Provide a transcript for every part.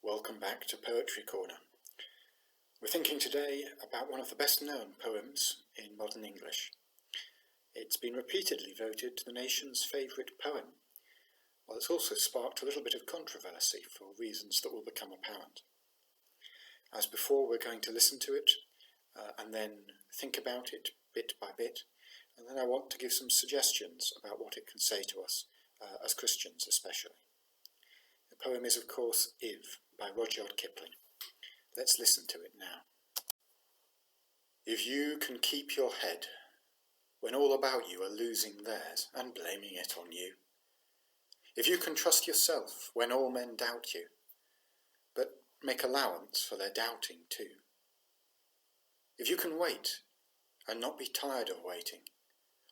Welcome back to Poetry Corner. We're thinking today about one of the best known poems in modern English. It's been repeatedly voted the nation's favourite poem, while it's also sparked a little bit of controversy for reasons that will become apparent. As before, we're going to listen to it and then think about it bit by bit, and then I want to give some suggestions about what it can say to us, as Christians especially. The poem is, of course, If by Rudyard Kipling. Let's listen to it now. If you can keep your head when all about you are losing theirs and blaming it on you, if you can trust yourself when all men doubt you, but make allowance for their doubting too, if you can wait and not be tired of waiting,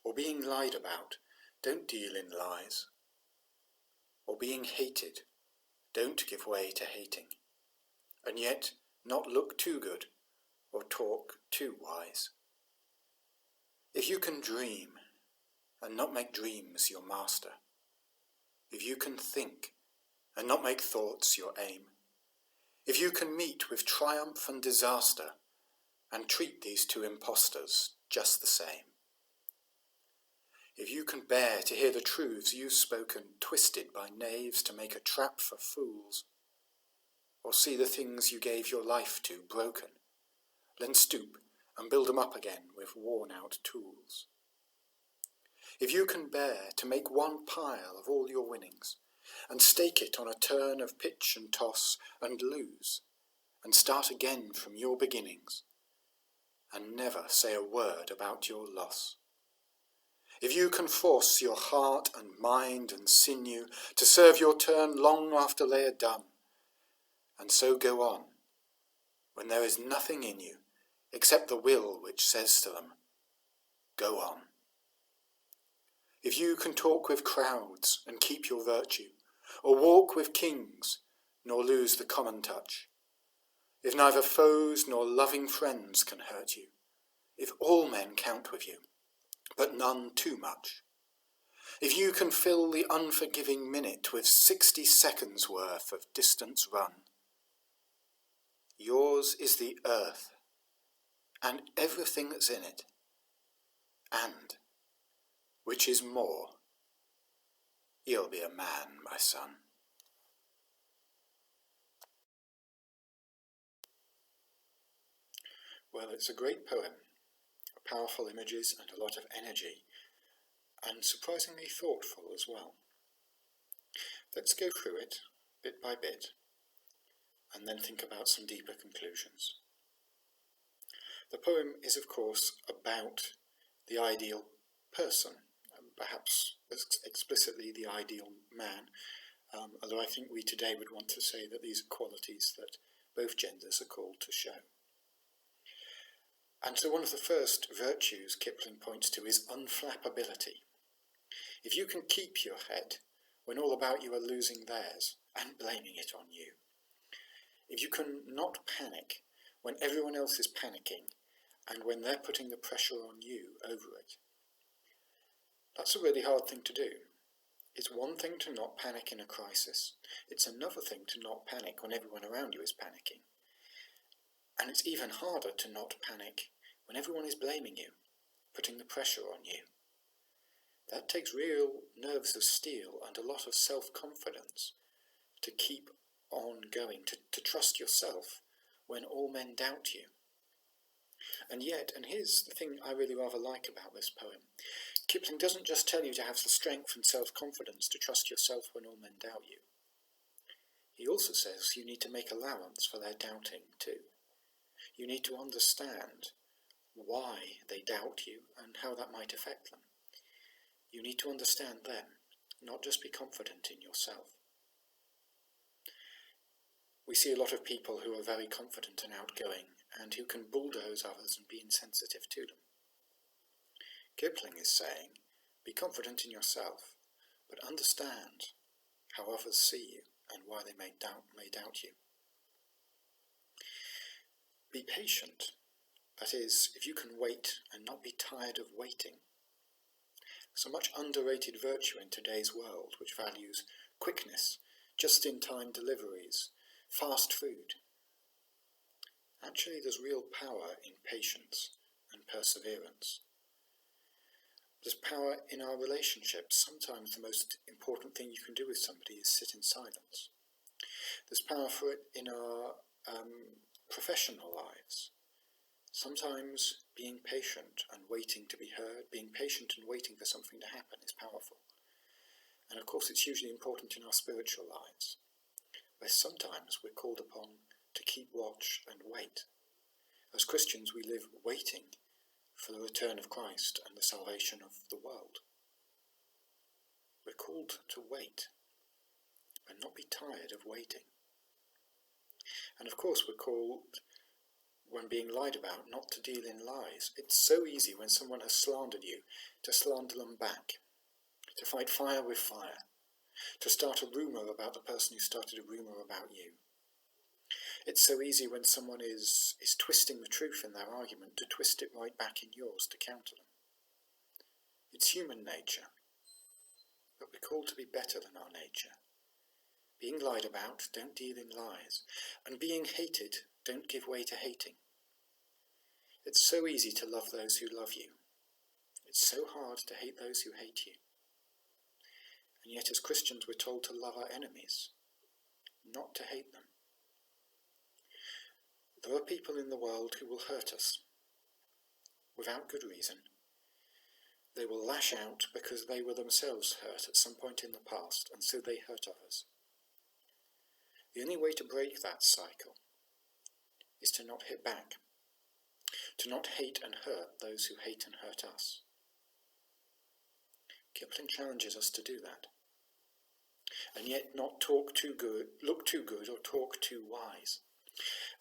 or being lied about, don't deal in lies, or being hated, don't give way to hating, and yet not look too good or talk too wise. If you can dream and not make dreams your master, if you can think and not make thoughts your aim, if you can meet with triumph and disaster and treat these two impostors just the same, if you can bear to hear the truths you've spoken twisted by knaves to make a trap for fools, or see the things you gave your life to broken, then stoop and build them up again with worn-out tools. If you can bear to make one pile of all your winnings, and stake it on a turn of pitch and toss, and lose, and start again from your beginnings, and never say a word about your loss. If you can force your heart and mind and sinew to serve your turn long after they are done, and so go on, when there is nothing in you except the will which says to them, go on. If you can talk with crowds and keep your virtue, or walk with kings, nor lose the common touch, if neither foes nor loving friends can hurt you, if all men count with you, but none too much, if you can fill the unforgiving minute with 60 seconds worth of distance run, yours is the earth and everything that's in it, and, which is more, you'll be a man, my son. Well, it's a great poem, powerful images and a lot of energy, and surprisingly thoughtful as well. Let's go through it bit by bit, and then think about some deeper conclusions. The poem is, of course, about the ideal person, perhaps explicitly the ideal man, although I think we today would want to say that these are qualities that both genders are called to show. And so one of the first virtues Kipling points to is unflappability. If you can keep your head when all about you are losing theirs and blaming it on you, if you can not panic when everyone else is panicking and when they're putting the pressure on you over it, that's a really hard thing to do. It's one thing to not panic in a crisis. It's another thing to not panic when everyone around you is panicking. And it's even harder to not panic when everyone is blaming you, putting the pressure on you. That takes real nerves of steel and a lot of self-confidence to keep on going, to trust yourself when all men doubt you. And yet, and here's the thing I really rather like about this poem, Kipling doesn't just tell you to have the strength and self-confidence to trust yourself when all men doubt you. He also says you need to make allowance for their doubting too. You need to understand why they doubt you and how that might affect them. You need to understand them, not just be confident in yourself. We see a lot of people who are very confident and outgoing and who can bulldoze others and be insensitive to them. Kipling is saying, be confident in yourself, but understand how others see you and why they may doubt you. Be patient. That is, if you can wait and not be tired of waiting. So much underrated virtue in today's world, which values quickness, just-in-time deliveries, fast food. Actually, there's real power in patience and perseverance. There's power in our relationships. Sometimes the most important thing you can do with somebody is sit in silence. There's power for it in our professional lives. Sometimes being patient and waiting to be heard, being patient and waiting for something to happen is powerful. And of course it's usually important in our spiritual lives, where sometimes we're called upon to keep watch and wait. As Christians we live waiting for the return of Christ and the salvation of the world. We're called to wait and not be tired of waiting. And of course we're called, when being lied about, not to deal in lies. It's so easy when someone has slandered you to slander them back, to fight fire with fire, to start a rumour about the person who started a rumour about you. It's so easy when someone is twisting the truth in their argument to twist it right back in yours to counter them. It's human nature, but we're called to be better than our nature. Being lied about, don't deal in lies. And being hated, don't give way to hating. It's so easy to love those who love you. It's so hard to hate those who hate you. And yet as Christians we're told to love our enemies, not to hate them. There are people in the world who will hurt us, without good reason. They will lash out because they were themselves hurt at some point in the past, and so they hurt others. The only way to break that cycle is to not hit back, to not hate and hurt those who hate and hurt us. Kipling challenges us to do that, and yet not talk too good, look too good, or talk too wise.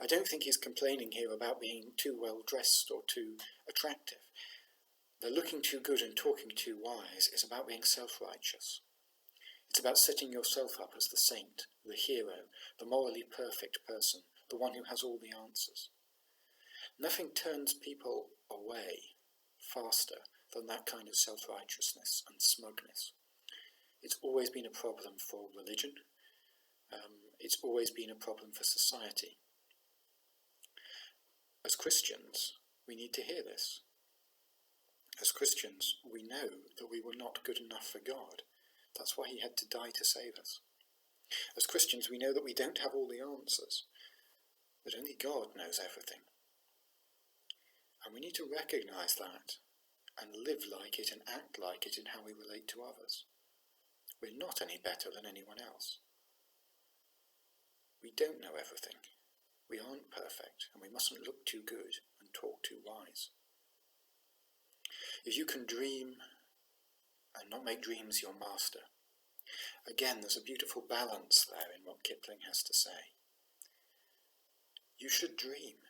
I don't think he's complaining here about being too well dressed or too attractive. The looking too good and talking too wise is about being self-righteous. It's about setting yourself up as the saint, the hero, the morally perfect person, the one who has all the answers. Nothing turns people away faster than that kind of self-righteousness and smugness. It's always been a problem for religion. It's always been a problem for society. As Christians, we need to hear this. As Christians, we know that we were not good enough for God. That's why he had to die to save us. As Christians, we know that we don't have all the answers, that only God knows everything. And we need to recognise that and live like it and act like it in how we relate to others. We're not any better than anyone else. We don't know everything. We aren't perfect, and we mustn't look too good and talk too wise. If you can dream and not make dreams your master, again there's a beautiful balance there in what Kipling has to say. You should dream.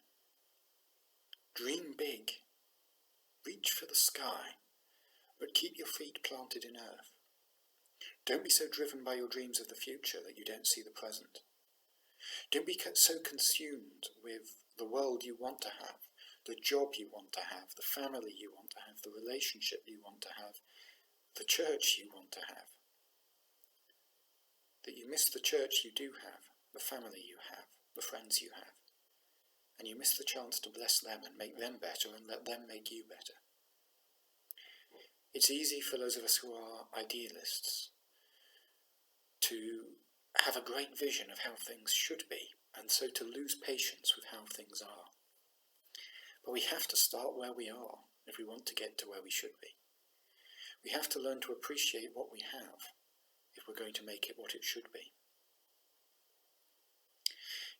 Dream big. Reach for the sky, but keep your feet planted in earth. Don't be so driven by your dreams of the future that you don't see the present. Don't be so consumed with the world you want to have, the job you want to have, the family you want to have, the relationship you want to have, the church you want to have, that you miss the church you do have, the family you have, the friends you have, and you miss the chance to bless them and make them better and let them make you better. It's easy for those of us who are idealists to have a great vision of how things should be, and so to lose patience with how things are. But we have to start where we are if we want to get to where we should be. We have to learn to appreciate what we have if we're going to make it what it should be.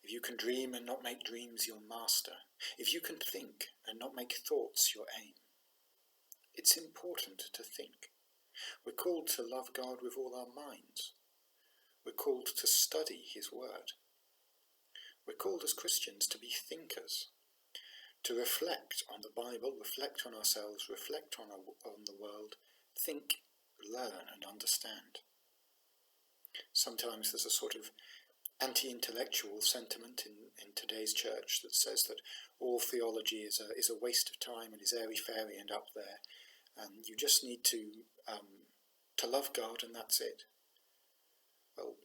If you can dream and not make dreams your master, if you can think and not make thoughts your aim, it's important to think. We're called to love God with all our minds. We're called to study his word. We're called as Christians to be thinkers, to reflect on the Bible, reflect on ourselves, reflect on the world, think, learn and understand. Sometimes there's a sort of anti-intellectual sentiment in today's church that says that all theology is a waste of time and is airy-fairy and up there, and you just need to love God and that's it. Well,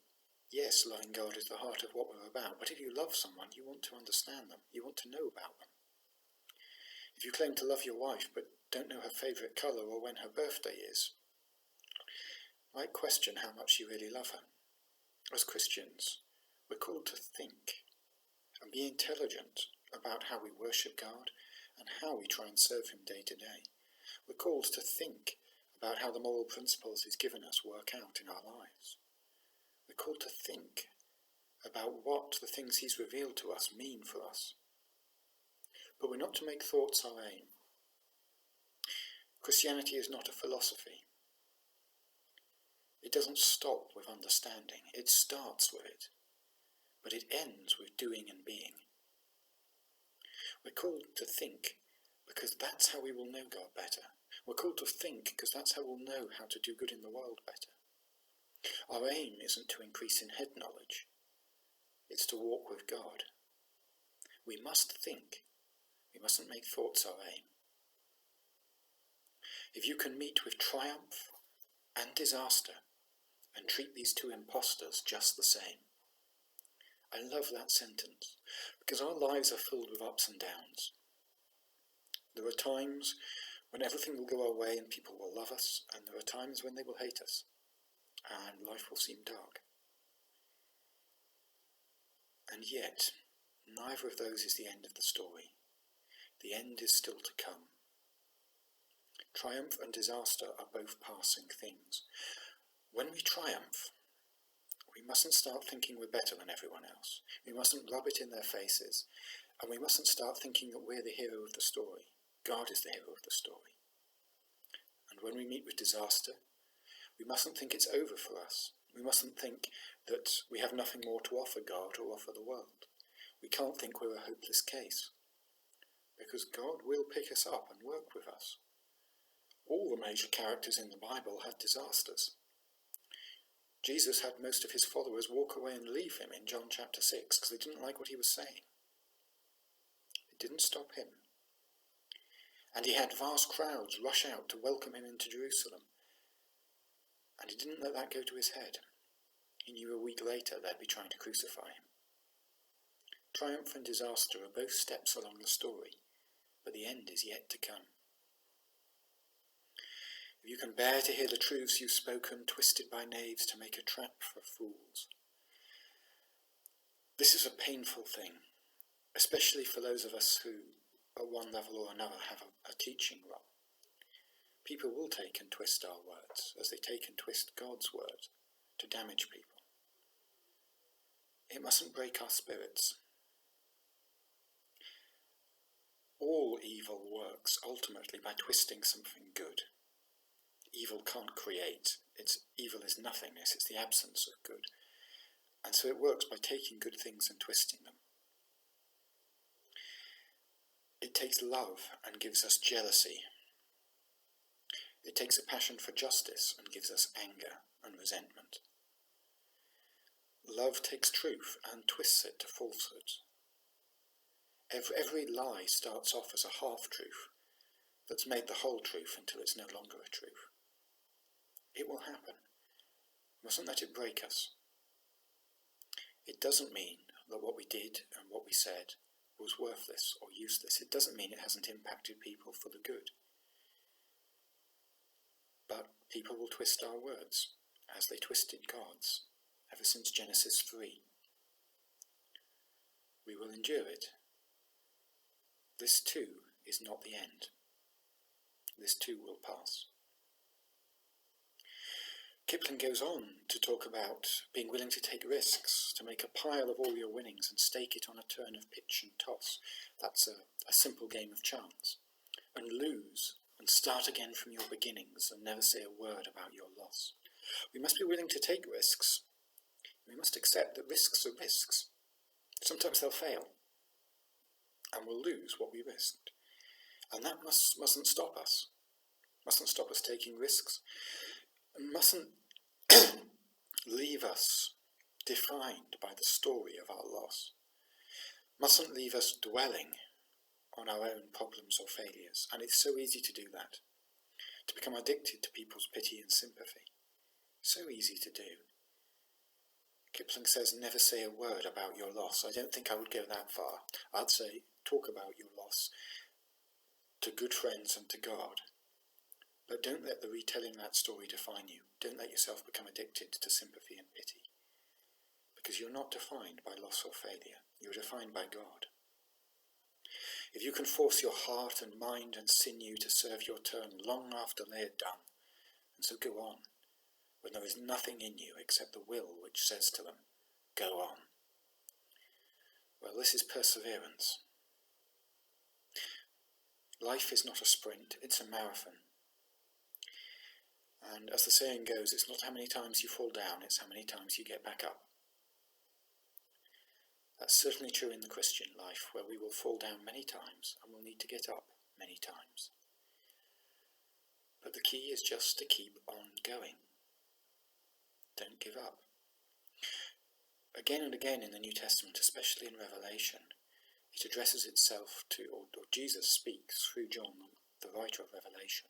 Yes, loving God is the heart of what we're about, but if you love someone, you want to understand them, you want to know about them. If you claim to love your wife but don't know her favourite colour or when her birthday is, might question how much you really love her. As Christians, we're called to think and be intelligent about how we worship God and how we try and serve Him day to day. We're called to think about how the moral principles He's given us work out in our lives. We're called to think about what the things He's revealed to us mean for us. But we're not to make thoughts our aim. Christianity is not a philosophy. It doesn't stop with understanding. It starts with it, but it ends with doing and being. We're called to think because that's how we will know God better. We're called to think because that's how we'll know how to do good in the world better. Our aim isn't to increase in head knowledge. It's to walk with God. We must think. We mustn't make thoughts our aim. If you can meet with triumph and disaster and treat these two impostors just the same. I love that sentence because our lives are filled with ups and downs. There are times when everything will go our way and people will love us, and there are times when they will hate us and life will seem dark. And yet, neither of those is the end of the story. The end is still to come. Triumph and disaster are both passing things. When we triumph, we mustn't start thinking we're better than everyone else. We mustn't rub it in their faces, and we mustn't start thinking that we're the hero of the story. God is the hero of the story. And when we meet with disaster, we mustn't think it's over for us. We mustn't think that we have nothing more to offer God or offer the world. We can't think we're a hopeless case, because God will pick us up and work with us. All the major characters in the Bible had disasters. Jesus had most of his followers walk away and leave him in John chapter 6 because they didn't like what he was saying. It didn't stop him. And he had vast crowds rush out to welcome him into Jerusalem. And he didn't let that go to his head. He knew a week later they'd be trying to crucify him. Triumph and disaster are both steps along the story, but the end is yet to come. If you can bear to hear the truths you've spoken, twisted by knaves to make a trap for fools. This is a painful thing, especially for those of us who, at one level or another, have a teaching role. People will take and twist our words, as they take and twist God's word, to damage people. It mustn't break our spirits. All evil works ultimately by twisting something good. Evil can't create. Evil is nothingness. It's the absence of good. And so it works by taking good things and twisting them. It takes love and gives us jealousy. It takes a passion for justice and gives us anger and resentment. Love takes truth and twists it to falsehood. Every lie starts off as a half-truth that's made the whole truth until it's no longer a truth. It will happen. We mustn't let it break us. It doesn't mean that what we did and what we said was worthless or useless. It doesn't mean it hasn't impacted people for the good. But people will twist our words, as they twisted God's, ever since Genesis 3. We will endure it. This too is not the end. This too will pass. Kipling goes on to talk about being willing to take risks, to make a pile of all your winnings and stake it on a turn of pitch and toss. That's a simple game of chance. And lose and start again from your beginnings and never say a word about your loss. We must be willing to take risks. We must accept that risks are risks. Sometimes they'll fail and we'll lose what we risked. And that mustn't stop us. Mustn't stop us taking risks. And mustn't leave us defined by the story of our loss. Mustn't leave us dwelling on our own problems or failures. And it's so easy to do that. To become addicted to people's pity and sympathy. So easy to do. Kipling says, never say a word about your loss. I don't think I would go that far. I'd say, talk about your loss to good friends and to God. But don't let the retelling that story define you. Don't let yourself become addicted to sympathy and pity. Because you're not defined by loss or failure. You're defined by God. If you can force your heart and mind and sinew to serve your turn long after they are done, and so go on, when there is nothing in you except the will which says to them, go on. Well, this is perseverance. Life is not a sprint, it's a marathon. And as the saying goes, it's not how many times you fall down, it's how many times you get back up. That's certainly true in the Christian life, where we will fall down many times and will need to get up many times. But the key is just to keep on going. Don't give up. Again and again in the New Testament, especially in Revelation, it addresses itself to, or Jesus speaks through John, the writer of Revelation.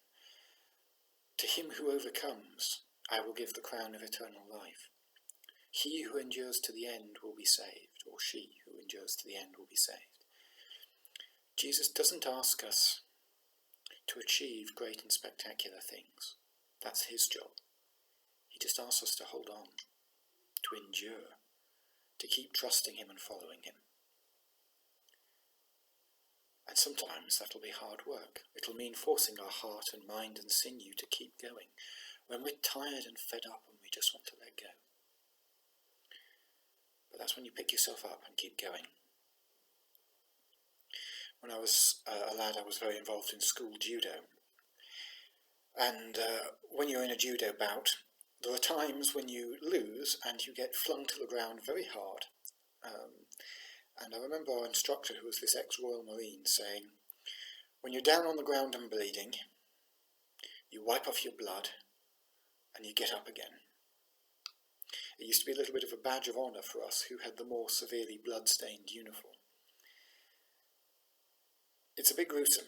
To him who overcomes, I will give the crown of eternal life. He who endures to the end will be saved, or she who endures to the end will be saved. Jesus doesn't ask us to achieve great and spectacular things. That's his job. He just asks us to hold on, to endure, to keep trusting him and following him. And sometimes that'll be hard work. It'll mean forcing our heart and mind and sinew to keep going when we're tired and fed up and we just want to let go. But that's when you pick yourself up and keep going. When I was a lad, I was very involved in school judo. And when you're in a judo bout, there are times when you lose and you get flung to the ground very hard. And I remember our instructor, who was this ex-Royal Marine, saying, when you're down on the ground and bleeding, you wipe off your blood and you get up again. It used to be a little bit of a badge of honour for us who had the more severely blood-stained uniform. It's a bit gruesome,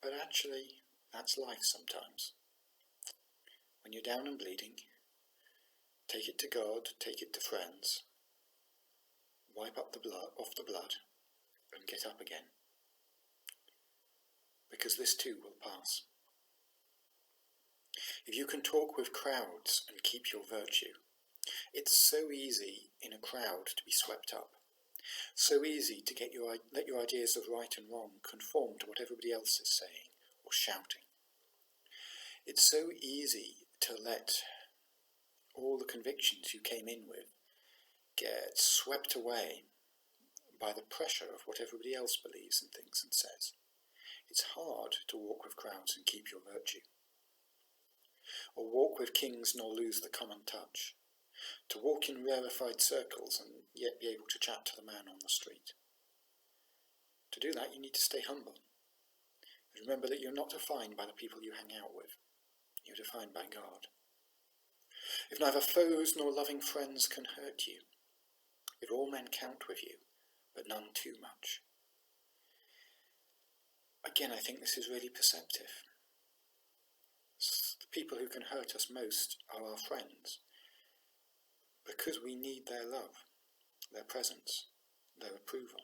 but actually that's life sometimes. When you're down and bleeding, take it to God, take it to friends, wipe up the blood off the blood and get up again. Because this too will pass. If you can talk with crowds and keep your virtue, it's so easy in a crowd to be swept up. So easy to let your ideas of right and wrong conform to what everybody else is saying or shouting. It's so easy to let all the convictions you came in with get swept away by the pressure of what everybody else believes and thinks and says. It's hard to walk with crowds and keep your virtue. Or walk with kings nor lose the common touch. To walk in rarefied circles and yet be able to chat to the man on the street. To do that, you need to stay humble. And remember that you're not defined by the people you hang out with. You're defined by God. If neither foes nor loving friends can hurt you, if all men count with you, but none too much. Again, I think this is really perceptive. The people who can hurt us most are our friends, because we need their love, their presence, their approval.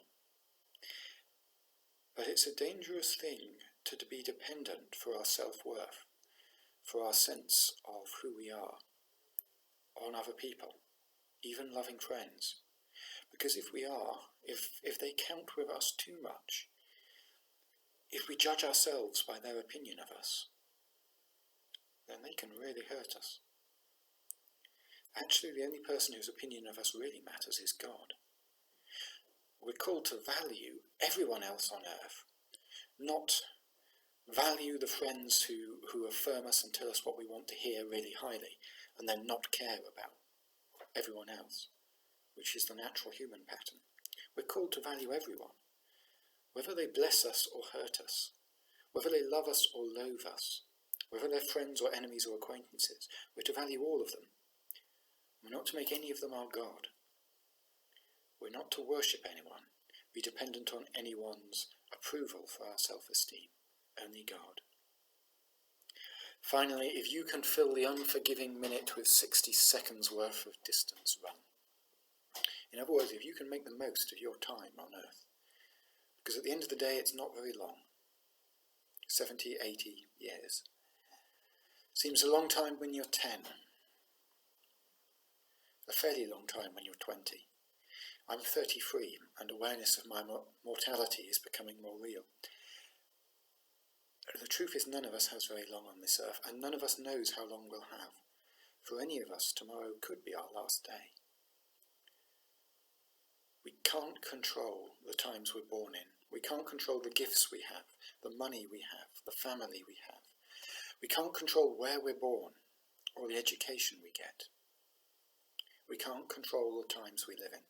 But it's a dangerous thing to be dependent for our self-worth, for our sense of who we are, on other people, even loving friends. Because if we are, if they count with us too much, if we judge ourselves by their opinion of us, then they can really hurt us. Actually, the only person whose opinion of us really matters is God. We're called to value everyone else on earth, not value the friends who affirm us and tell us what we want to hear really highly, and then not care about everyone else, which is the natural human pattern. We're called to value everyone, whether they bless us or hurt us, whether they love us or loathe us, whether they're friends or enemies or acquaintances. We're to value all of them. We're not to make any of them our God. We're not to worship anyone, be dependent on anyone's approval for our self-esteem. Only God. Finally, if you can fill the unforgiving minute with 60 seconds worth of distance run. In other words, if you can make the most of your time on earth. Because at the end of the day, it's not very long. 70, 80 years. Seems a long time when you're 10. A fairly long time when you're 20. I'm 33, and awareness of my mortality is becoming more real. The truth is, none of us has very long on this earth, and none of us knows how long we'll have. For any of us, tomorrow could be our last day. We can't control the times we're born in. We can't control the gifts we have, the money we have, the family we have. We can't control where we're born or the education we get. We can't control the times we live in.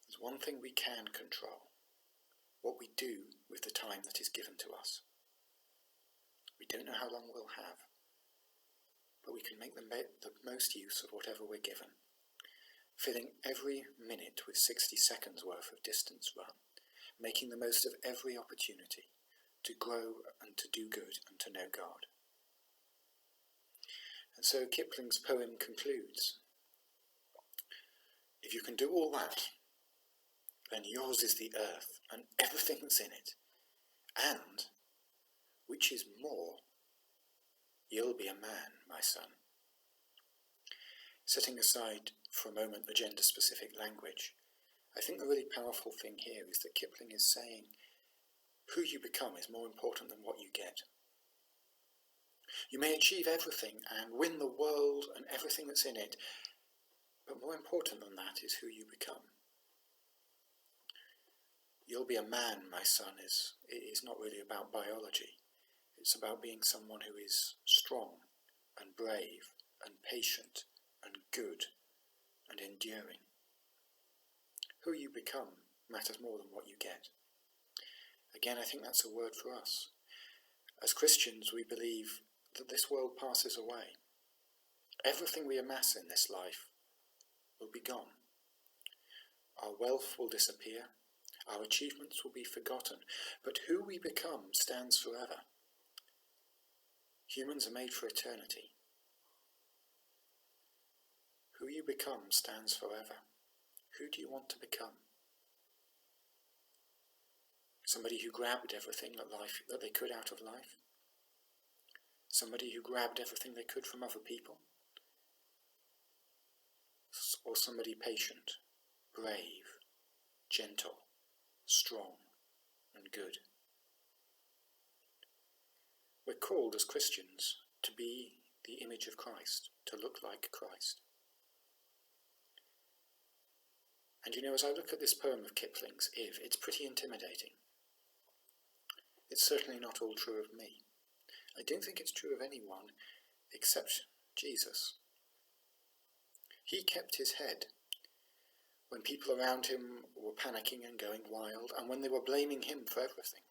There's one thing we can control: what we do with the time that is given to us. We don't know how long we'll have, but we can make the most use of whatever we're given, filling every minute with 60 seconds worth of distance run, making the most of every opportunity to grow and to do good and to know God. And so Kipling's poem concludes: if you can do all that, then yours is the earth and everything that's in it, and, which is more, you'll be a man, my son. Setting aside for a moment the gender-specific language, I think the really powerful thing here is that Kipling is saying who you become is more important than what you get. You may achieve everything and win the world and everything that's in it, but more important than that is who you become. You'll be a man, my son, is not really about biology. It's about being someone who is strong and brave and patient and good and enduring. Who you become matters more than what you get. Again, I think that's a word for us. As Christians, we believe that this world passes away. Everything we amass in this life will be gone. Our wealth will disappear. Our achievements will be forgotten. But who we become stands forever. Humans are made for eternity. Who you become stands forever. Who do you want to become? Somebody who grabbed everything that they could out of life? Somebody who grabbed everything they could from other people? Or somebody patient, brave, gentle, strong, and good? We're called as Christians to be the image of Christ, to look like Christ. And you know, as I look at this poem of Kipling's, If, it's pretty intimidating. It's certainly not all true of me. I don't think it's true of anyone except Jesus. He kept his head when people around him were panicking and going wild, and when they were blaming him for everything.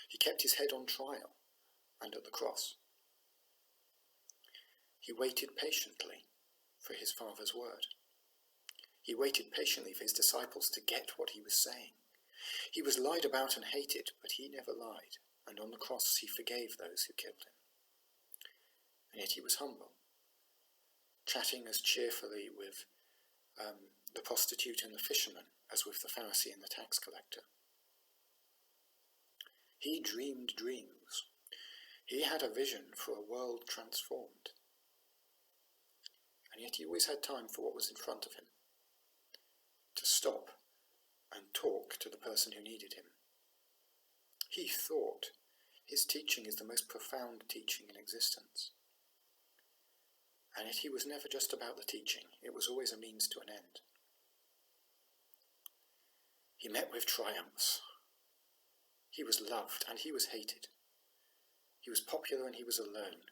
He kept his head on trial and at the cross. He waited patiently for his Father's word. He waited patiently for his disciples to get what he was saying. He was lied about and hated, but he never lied, and on the cross he forgave those who killed him. And yet he was humble, chatting as cheerfully with the prostitute and the fisherman as with the Pharisee and the tax collector. He dreamed dreams. He had a vision for a world transformed. And yet he always had time for what was in front of him, to stop and talk to the person who needed him. He thought his teaching is the most profound teaching in existence. And yet he was never just about the teaching. It was always a means to an end. He met with triumphs. He was loved and he was hated. He was popular and he was alone.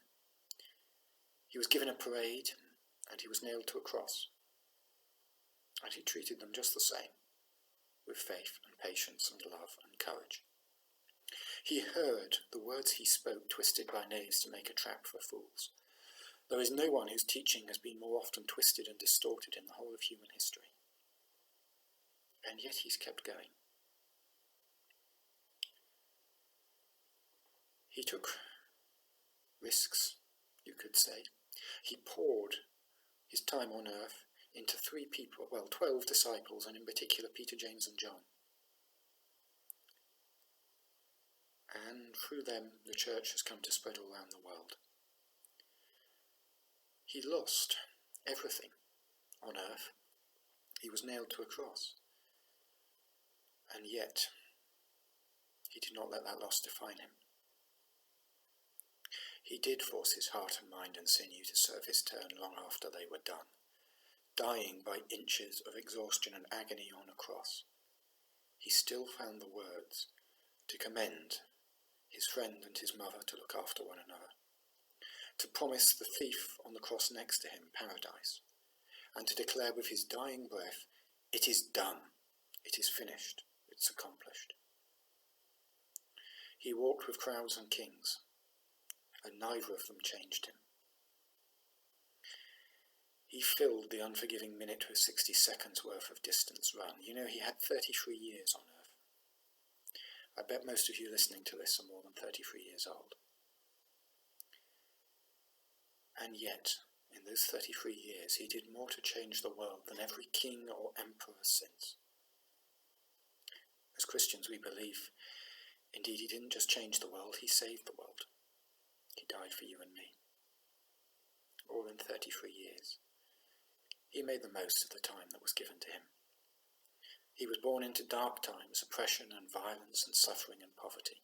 He was given a parade and he was nailed to a cross. And he treated them just the same, with faith and patience and love and courage. He heard the words he spoke twisted by knaves to make a trap for fools. There is no one whose teaching has been more often twisted and distorted in the whole of human history. And yet he's kept going. He took risks, you could say. He poured his time on earth into 12 disciples, and in particular Peter, James and John. And through them, the church has come to spread all around the world. He lost everything on earth. He was nailed to a cross. And yet, he did not let that loss define him. He did force his heart and mind and sinew to serve his turn long after they were done, dying by inches of exhaustion and agony on a cross. He still found the words to commend his friend and his mother to look after one another, to promise the thief on the cross next to him paradise, and to declare with his dying breath, "It is done, it is finished, it's accomplished." He walked with crowds and kings, and neither of them changed him. He filled the unforgiving minute with 60 seconds worth of distance run. You know, he had 33 years on earth. I bet most of you listening to this are more than 33 years old. And yet, in those 33 years, he did more to change the world than every king or emperor since. As Christians, we believe, indeed, he didn't just change the world, he saved the world. He died for you and me. All in 33 years. He made the most of the time that was given to him. He was born into dark times, oppression and violence and suffering and poverty.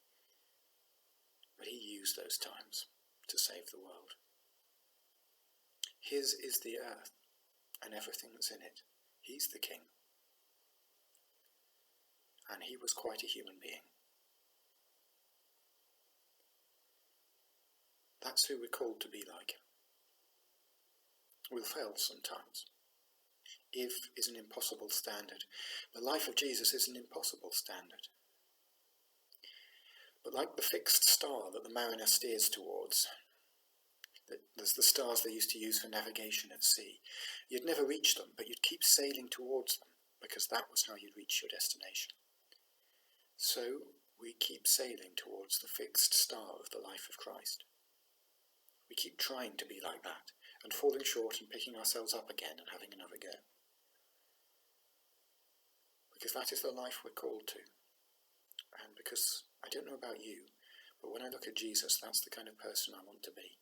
But he used those times to save the world. His is the earth and everything that's in it. He's the king. And he was quite a human being. That's who we're called to be like. We'll fail sometimes. If is an impossible standard. The life of Jesus is an impossible standard. But like the fixed star that the mariner steers towards, there's the stars they used to use for navigation at sea. You'd never reach them, but you'd keep sailing towards them, because that was how you'd reach your destination. So we keep sailing towards the fixed star of the life of Christ. We keep trying to be like that, and falling short and picking ourselves up again and having another go. Because that is the life we're called to. And because, I don't know about you, but when I look at Jesus, that's the kind of person I want to be.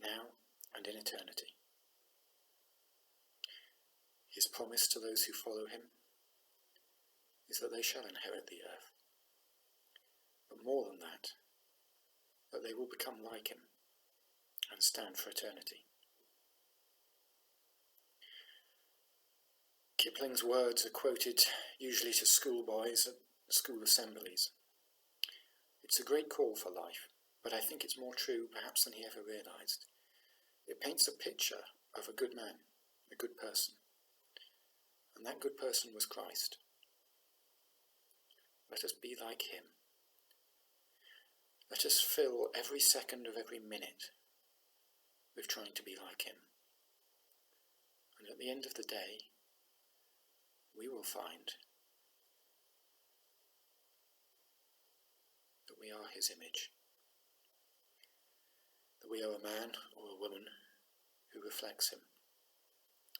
Now and in eternity. His promise to those who follow him is that they shall inherit the earth. But more than that they will become like him and stand for eternity. Kipling's words are quoted usually to schoolboys at school assemblies. It's a great call for life, but I think it's more true perhaps than he ever realised. It paints a picture of a good man, a good person, and that good person was Christ. Let us be like him. Let us fill every second of every minute with trying to be like him. And at the end of the day, we will find that we are his image, that we are a man or a woman who reflects him,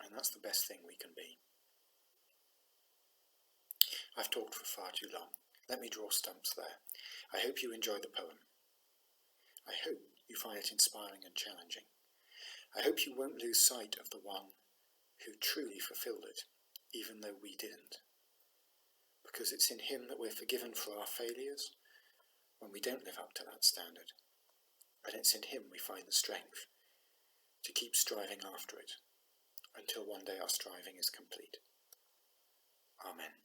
and that's the best thing we can be. I've talked for far too long. Let me draw stumps there. I hope you enjoyed the poem. I hope you find it inspiring and challenging. I hope you won't lose sight of the one who truly fulfilled it, even though we didn't. Because it's in him that we're forgiven for our failures when we don't live up to that standard. And it's in him we find the strength to keep striving after it until one day our striving is complete. Amen.